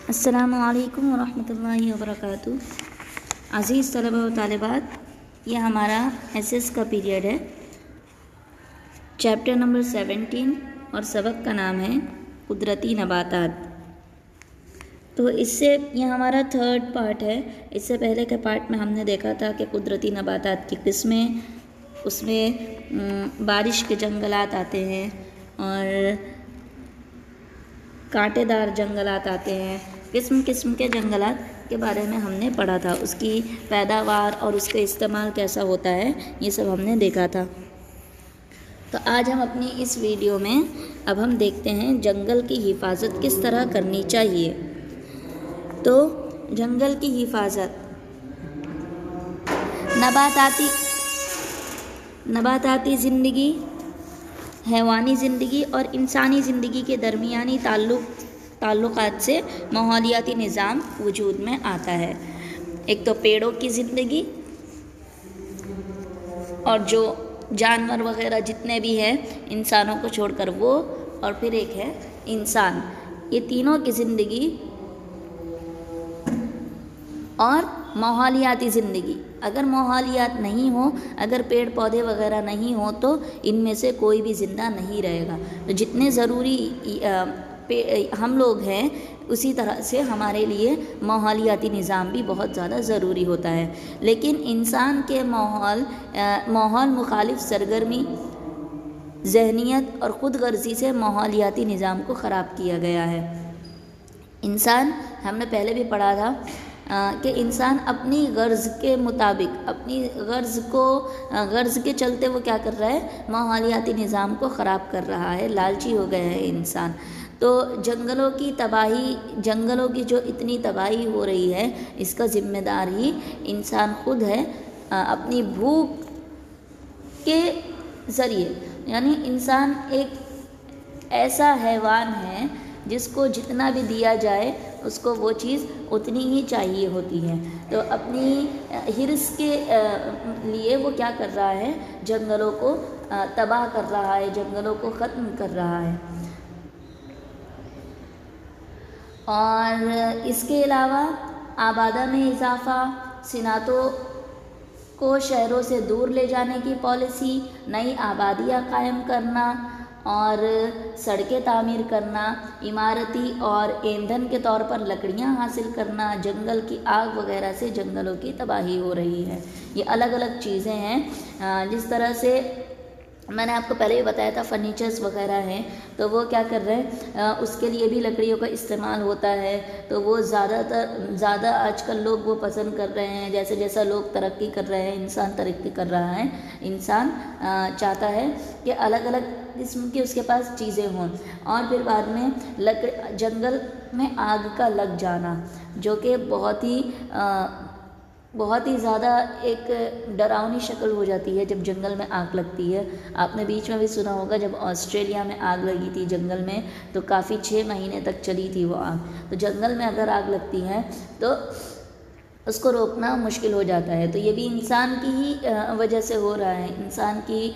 अस्सलामुअलैकुम वरहमतुल्लाहि वबरकातुहू। अज़ीज़ तलबा व तालिबात, ये हमारा एसएस का पीरियड है। चैप्टर नंबर 17 और सबक का नाम है कुदरती नबातात। तो इससे ये हमारा थर्ड पार्ट है। इससे पहले के पार्ट में हमने देखा था कि कुदरती नबातात की किस्में, उसमें बारिश के जंगलात आते हैं और कांटेदार जंगलात आते हैं। किस्म किस्म के जंगलात के बारे में हमने पढ़ा था, उसकी पैदावार और उसका इस्तेमाल कैसा होता है, ये सब हमने देखा था। तो आज हम अपनी इस वीडियो में अब हम देखते हैं जंगल की हिफाजत किस तरह करनी चाहिए। तो जंगल की हिफाजत नबाताती ज़िंदगी, हैवानी ज़िंदगी और इंसानी ज़िंदगी के दरमियानी ताल्लुकात से माहौलियाती निज़ाम वजूद में आता है। एक तो पेड़ों की ज़िंदगी और जो जानवर वगैरह जितने भी हैं इंसानों को छोड़कर वो, और फिर एक है इंसान। ये तीनों की ज़िंदगी और माहौलियाती ज़िंदगी। अगर माहौलियात नहीं हो, अगर पेड़ पौधे वगैरह नहीं हो तो इनमें से कोई भी ज़िंदा नहीं रहेगा। तो जितने ज़रूरी हम लोग हैं, उसी तरह से हमारे लिए माहौलियाती निज़ाम भी बहुत ज़्यादा ज़रूरी होता है। लेकिन इंसान के माहौल मुखालिफ सरगर्मी, जहनीत और ख़ुद गर्जी से माहौलियाती निज़ाम को ख़राब किया गया है। इंसान, हमने पहले भी पढ़ा था कि इंसान अपनी गर्ज़ के मुताबिक, अपनी गर्ज़ के चलते वो क्या कर रहा है, माहौलियाती निज़ाम को ख़राब कर रहा है, लालची हो गया है इंसान। तो जंगलों की जो इतनी तबाही हो रही है, इसका ज़िम्मेदार ही इंसान खुद है, अपनी भूख के ज़रिए। यानी इंसान एक ऐसा हैवान है जिसको जितना भी दिया जाए उसको वो चीज़ उतनी ही चाहिए होती है। तो अपनी हिर्स के लिए वो क्या कर रहा है, जंगलों को तबाह कर रहा है, जंगलों को ख़त्म कर रहा है। और इसके अलावा आबादा में इजाफ़ा, सिनातों को शहरों से दूर ले जाने की पॉलिसी, नई आबादियाँ कायम करना और सड़कें तामीर करना, इमारती और ईंधन के तौर पर लकड़ियाँ हासिल करना, जंगल की आग वगैरह से जंगलों की तबाही हो रही है। ये अलग अलग चीज़ें हैं। जिस तरह से मैंने आपको पहले ही बताया था, फर्नीचर्स वगैरह हैं, तो वो क्या कर रहे हैं, उसके लिए भी लकड़ियों का इस्तेमाल होता है। तो वो ज़्यादा आजकल लोग वो पसंद कर रहे हैं। जैसे जैसा लोग तरक्की कर रहे हैं, इंसान तरक्की कर रहा है, इंसान चाहता है कि अलग अलग किस्म की उसके पास चीज़ें हों। और फिर बाद में जंगल में आग का लग जाना, जो कि बहुत ही ज़्यादा एक डरावनी शक्ल हो जाती है जब जंगल में आग लगती है। आपने बीच में भी सुना होगा, जब ऑस्ट्रेलिया में आग लगी थी जंगल में, तो काफ़ी 6 महीने तक चली थी वो आग। तो जंगल में अगर आग लगती है तो उसको रोकना मुश्किल हो जाता है। तो ये भी इंसान की ही वजह से हो रहा है, इंसान की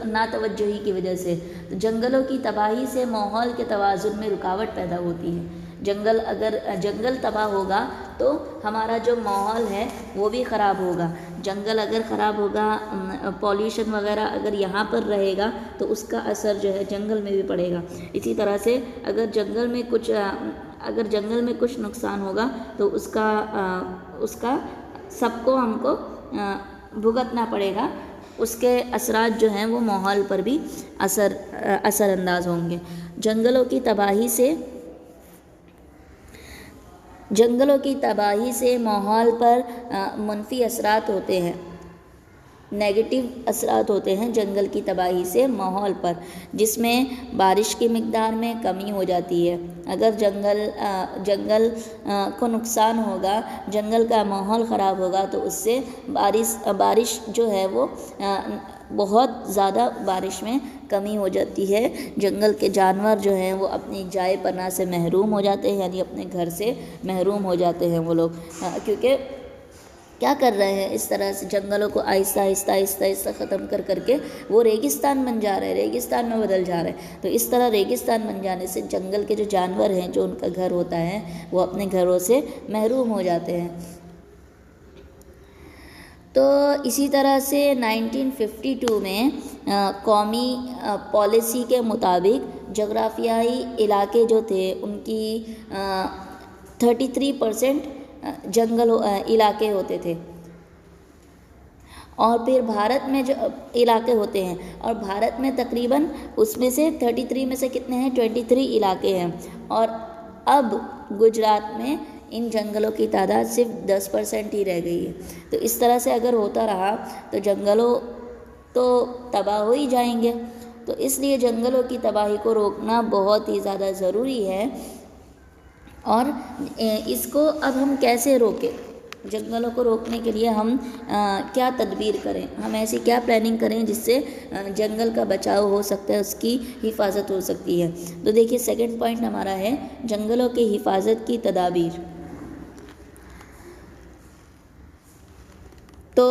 नातवज्जुही की वजह से। तो जंगलों की तबाही से माहौल के तवाज़ुन में रुकावट पैदा होती है। जंगल तबाह होगा तो हमारा जो माहौल है वो भी ख़राब होगा। जंगल अगर ख़राब होगा, पॉल्यूशन वगैरह अगर यहाँ पर रहेगा तो उसका असर जो है जंगल में भी पड़ेगा। इसी तरह से अगर जंगल में कुछ नुकसान होगा तो उसका सबको हमको भुगतना पड़ेगा। उसके असरात जो हैं वो माहौल पर भी असरअंदाज होंगे। जंगलों की तबाही से माहौल पर मनफी असरात होते हैं, नेगेटिव असरात होते हैं जंगल की तबाही से माहौल पर, जिसमें बारिश की मिक़दार में कमी हो जाती है। अगर जंगल को नुकसान होगा, जंगल का माहौल ख़राब होगा, तो उससे बारिश जो है वो बहुत ज़्यादा बारिश में कमी हो जाती है। जंगल के जानवर जो हैं वो अपनी जाए पनाह से महरूम हो जाते हैं, यानी अपने घर से महरूम हो जाते हैं वो लोग, क्योंकि क्या कर रहे हैं, इस तरह से जंगलों को आहिस्ता आहिस्ता आहिस्ता आहिस्ता ख़त्म कर करके वो रेगिस्तान बन जा रहे हैं, रेगिस्तान में बदल जा रहे हैं। तो इस तरह रेगिस्तान बन जाने से जंगल के जो जानवर हैं, जो उनका घर होता है, वो अपने घरों से महरूम हो जाते हैं। तो इसी तरह से 1952 में कौमी पॉलिसी के मुताबिक जोग्राफियाई इलाके जो थे उनकी 33% जंगल इलाके होते थे। और फिर भारत में जो इलाके होते हैं, और भारत में तकरीबन उसमें से 33 में से कितने हैं, 23 इलाके हैं। और अब गुजरात में इन जंगलों की तादाद सिर्फ 10% ही रह गई है। तो इस तरह से अगर होता रहा तो जंगलों तो तबाह हो ही जाएंगे। तो इसलिए जंगलों की तबाही को रोकना बहुत ही ज़्यादा ज़रूरी है। और इसको अब हम कैसे रोकें, जंगलों को रोकने के लिए हम क्या तदबीर करें, हम ऐसी क्या प्लानिंग करें जिससे जंगल का बचाव हो सकता है, उसकी हिफाजत हो सकती है। तो देखिए सेकंड पॉइंट हमारा है जंगलों की हिफाजत की तदाबीर। तो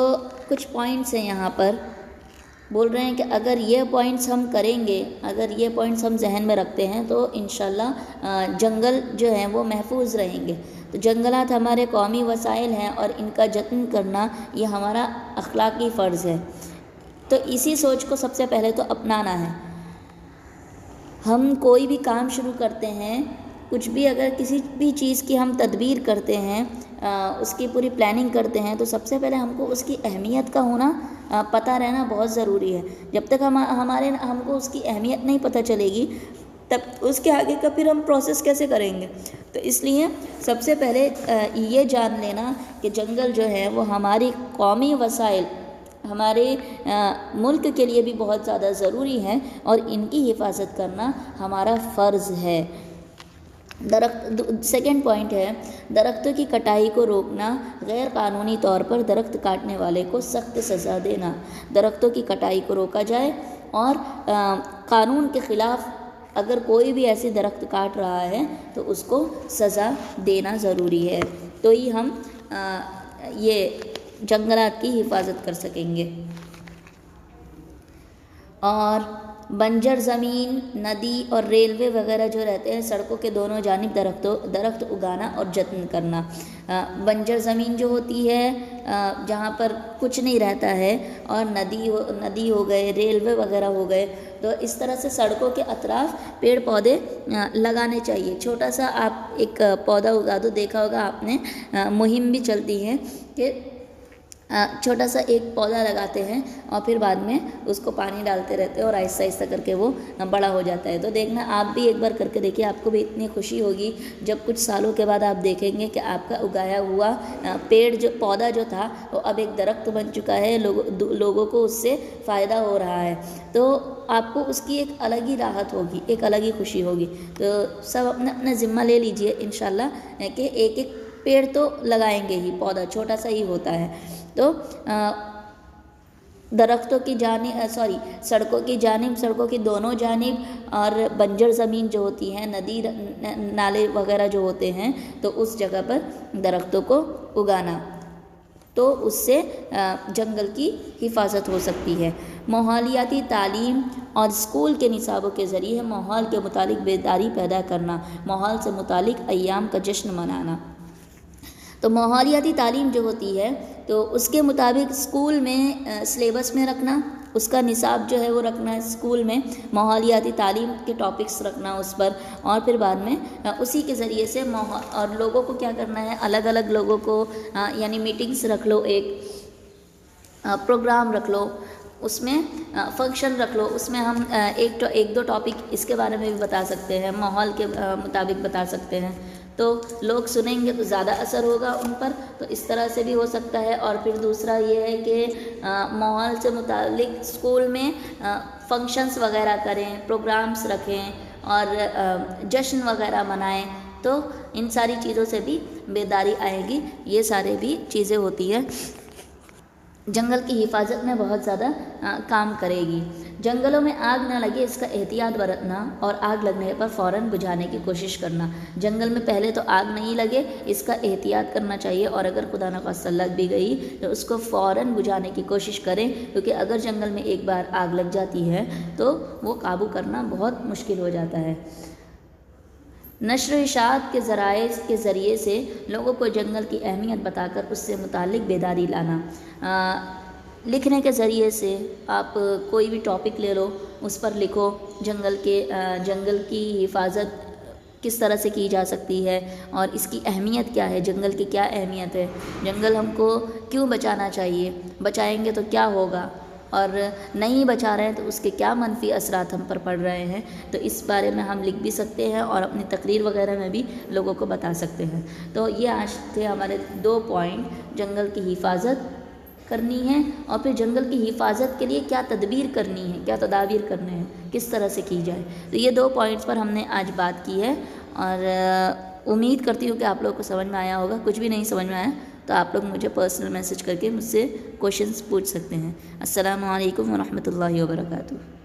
कुछ पॉइंट्स हैं यहाँ पर, बोल रहे हैं कि अगर ये पॉइंट्स हम करेंगे, अगर ये पॉइंट्स हम जहन में रखते हैं तो इंशाल्लाह जंगल जो हैं वो महफूज रहेंगे। तो जंगलात हमारे कौमी वसाइल हैं और इनका जतन करना ये हमारा अखलाकी फ़र्ज़ है। तो इसी सोच को सबसे पहले तो अपनाना है। हम कोई भी काम शुरू करते हैं, कुछ भी अगर किसी भी चीज़ की हम तदबीर करते हैं, उसकी पूरी प्लानिंग करते हैं, तो सबसे पहले हमको उसकी अहमियत का होना पता रहना बहुत ज़रूरी है। जब तक हमको उसकी अहमियत नहीं पता चलेगी, तब उसके आगे का फिर हम प्रोसेस कैसे करेंगे। तो इसलिए सबसे पहले ये जान लेना कि जंगल जो है वो हमारी कौमी वसाइल, हमारे मुल्क के लिए भी बहुत ज़्यादा ज़रूरी है और इनकी हिफाजत करना हमारा फ़र्ज़ है। सेकंड पॉइंट है दरख्तों की कटाई को रोकना, गैर कानूनी तौर पर दरख्त काटने वाले को सख्त सज़ा देना। दरख्तों की कटाई को रोका जाए और कानून के ख़िलाफ़ अगर कोई भी ऐसे दरख्त काट रहा है तो उसको सज़ा देना ज़रूरी है, तो ही हम ये जंगलात की हिफाजत कर सकेंगे। और बंजर ज़मीन, नदी और रेलवे वगैरह जो रहते हैं, सड़कों के दोनों जानिब दरख्त उगाना और जतन करना। बंजर ज़मीन जो होती है जहाँ पर कुछ नहीं रहता है, और नदी हो गए, रेलवे वगैरह हो गए, तो इस तरह से सड़कों के अतराफ पेड़ पौधे लगाने चाहिए। छोटा सा आप एक पौधा उगा दो, देखा होगा आपने, मुहिम भी चलती है कि छोटा सा एक पौधा लगाते हैं और फिर बाद में उसको पानी डालते रहते हैं और आहिस्ता आहिस्ता करके वो बड़ा हो जाता है। तो देखना आप भी एक बार करके देखिए, आपको भी इतनी खुशी होगी जब कुछ सालों के बाद आप देखेंगे कि आपका उगाया हुआ पेड़ जो पौधा जो था वो अब एक दरख्त बन चुका है, लोगों को उससे फ़ायदा हो रहा है। तो आपको उसकी एक अलग ही राहत होगी, एक अलग ही खुशी होगी। तो सब अपना अपना ज़िम्मा ले लीजिए इंशाल्लाह कि एक एक पेड़ तो लगाएंगे ही, पौधा छोटा सा ही होता है। तो दरख्तों की सड़कों की जानिब, सड़कों की दोनों जानिब, और बंजर ज़मीन जो होती है, नदी नाले वगैरह जो होते हैं, तो उस जगह पर दरख्तों को उगाना, तो उससे जंगल की हिफाजत हो सकती है। माहौलियाती तालीम और स्कूल के निसाबों के ज़रिए माहौल के मुतालिक बेदारी पैदा करना, माहौल से मुतालिक अय्याम का जश्न मनाना। तो माहौलियाती तालीम जो होती है तो उसके मुताबिक स्कूल में सिलेबस में रखना, उसका निसाब जो है वो रखना है स्कूल में, माहौलियाती तालीम के टॉपिक्स रखना उस पर, और फिर बाद में उसी के ज़रिए से और लोगों को क्या करना है, अलग अलग लोगों को यानी मीटिंग्स रख लो, एक प्रोग्राम रख लो, उसमें फंक्शन रख लो, उसमें हम एक दो टॉपिक इसके बारे में भी बता सकते हैं, माहौल के मुताबिक बता सकते हैं, तो लोग सुनेंगे तो ज़्यादा असर होगा उन पर। तो इस तरह से भी हो सकता है। और फिर दूसरा ये है कि माहौल से मुतालिक स्कूल में फंक्शंस वगैरह करें, प्रोग्राम्स रखें और जश्न वगैरह मनाएं, तो इन सारी चीज़ों से भी बेदारी आएगी। ये सारे भी चीज़ें होती हैं जंगल की हिफाजत में बहुत ज़्यादा काम करेगी। जंगलों में आग ना लगे इसका एहतियात बरतना और आग लगने पर फ़ौरन बुझाने की कोशिश करना। जंगल में पहले तो आग नहीं लगे इसका एहतियात करना चाहिए, और अगर खुदा न खास्ता लग भी गई तो उसको फ़ौरन बुझाने की कोशिश करें, क्योंकि अगर जंगल में एक बार आग लग जाती है तो वो काबू करना बहुत मुश्किल हो जाता है। नश्र इशाअत के ज़राए के ज़रिए से लोगों को जंगल की अहमियत बताकर उससे मुतालिक बेदारी लाना। लिखने के ज़रिए से आप कोई भी टॉपिक ले लो, उस पर लिखो जंगल की हिफाजत किस तरह से की जा सकती है और इसकी अहमियत क्या है, जंगल की क्या अहमियत है, जंगल हमको क्यों बचाना चाहिए, बचाएंगे तो क्या होगा, और नहीं बचा रहे हैं तो उसके क्या मनफी असरात हम पर पड़ रहे हैं। तो इस बारे में हम लिख भी सकते हैं और अपनी तकरीर वगैरह में भी लोगों को बता सकते हैं। तो ये आज थे हमारे 2 पॉइंट, जंगल की हिफाजत करनी है और फिर जंगल की हिफाजत के लिए क्या तदबीर करनी है, क्या तदाबीर करने हैं, किस तरह से की जाए। तो ये 2 पॉइंट्स पर हमने आज बात की है और उम्मीद करती हूँ कि आप लोगों को समझ में आया होगा। कुछ भी नहीं समझ में आया तो आप लोग मुझे पर्सनल मैसेज करके मुझसे क्वेश्चंस पूछ सकते हैं। अस्सलामु अलैकुम व रहमतुल्लाहि व बरकातुहू।